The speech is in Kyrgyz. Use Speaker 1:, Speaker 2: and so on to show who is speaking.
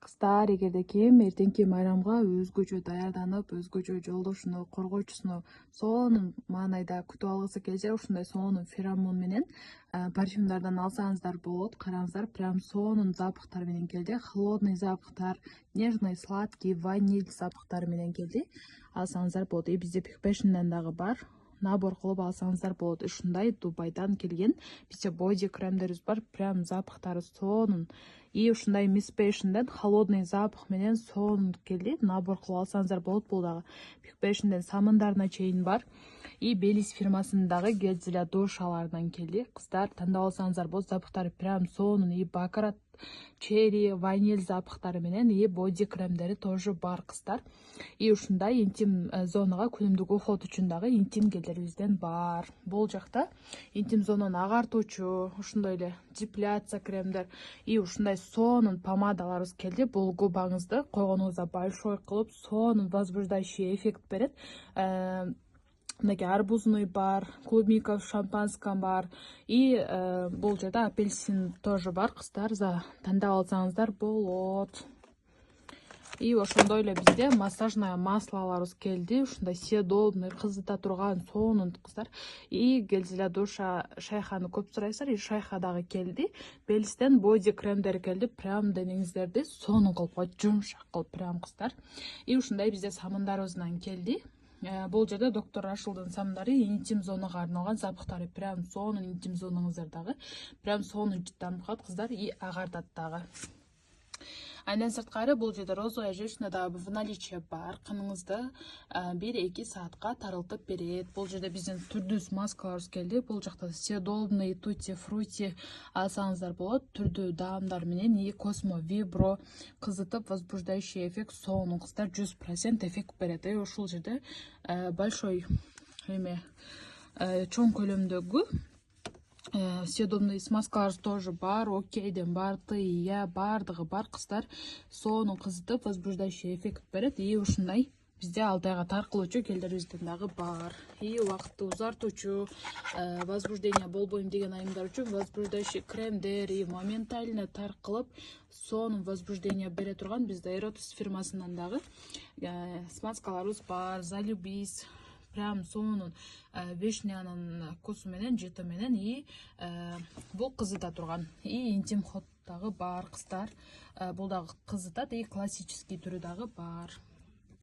Speaker 1: Кыздар, эгерде ким эртеңки майрамга өзгөчө даярданып, өзгөчө жолдошуну, коргоочусуну сонун маанайда күтүп алгысы келсе, ушундай сонун феромон менен парфюмдардан алсаңыздар болот. Караңыздар, прям сонун запахтар менен келди. Холодный запахтар, нежный, сладкий, ваниль запахтары менен келди. Алсаңыздар болот. И бизде Peak Fashion'дан дагы бар. Набор кылып алсаңыздар болот. Ушундай Дубайдан келген бизде боди кремдерибиз бар. Прям запахтары сонун. И ушундай Miss Fashion'дан холодный запах менен сонун келди. Набор кылып алсаңыздар болот. Бул дагы Peak Fashion'дан самындарына чейин бар. И Белис фирмасындагы гель душаларынан келди. Кыздар, тандап алсаңыздар болот. Запахтары прям сонун. И бакарат, черри, ваниль запахтары менен и боди кремдери тоже бар, кыздар. И ушундай интим зонага күнүмдүк уход үчүн дагы интим гелдерибизден бар. Бул жакта интим зонаны агартуучу, ушундай эле депиляция кремдер и ушундай сонун помадаларыбыз келди. Бул губаңызды койгонуңузда большой кылып сонун возбуждающий эффект берет. Мынакей арбузный бар, клубника в шампанском бар. И бул жерде апельсин тоже бар, кыздар. За тандап алсаңыздар болот. И ошондой эле бизде массажное маслолорубуз келди. Ушундай съедобный, кызыта турган сонун, кыздар. И гель душа шайханы көп сурайсыздар. И шайха дагы келди. Белистен боди кремдер келди. Прям денеңиздерди сонун кылып коет, жумшак кылып прям, кыздар. И ушундай бизде самындарыбыздан келди. Бул жерде доктор Рашылдын самындары интим зонага арналган запахтары прям сонун, интим зонаңыздардагы прям сонун жыттанып калат, кыздар, и агартат дагы. Андан сырткары бул жерде розовая женщина дагы в наличии бар. Кыныңызды 1-2 саатка тарылтып берет. Бул жерде биздин түрдүү маскаларыбыз келди. Бул жакта съедобный, тути фрути алсаңыздар болот. Түрдүү даамдар менен и Cosmo Vibro кызытып возбуждающий эффект сонун, кыздар, 100% эффект берет. И ушул жерде большой чоң көлөмдөгү съедобный смазкалар тоже бар, окейден бар, тыя бардыгы бар, кыздар. Сонун кызытып возбуждающий эффект берет. И ушундай бизде алтайга таркылуучу гелдерибизден дагы бар. И убакытты узартуучу, возбуждение болбойм деген айымдар үчүн возбуждающий кремдер и моментально таркылып сонун возбуждение бере турган бизде Erotis фирмасынан дагы смазкаларыбыз бар. Залюбись, прям сонун вишнянын вкусу менен, жыты менен и бул кызыта турган. И интим ход дагы бар, кыздар. Бул дагы кызытат и классический түрү дагы бар.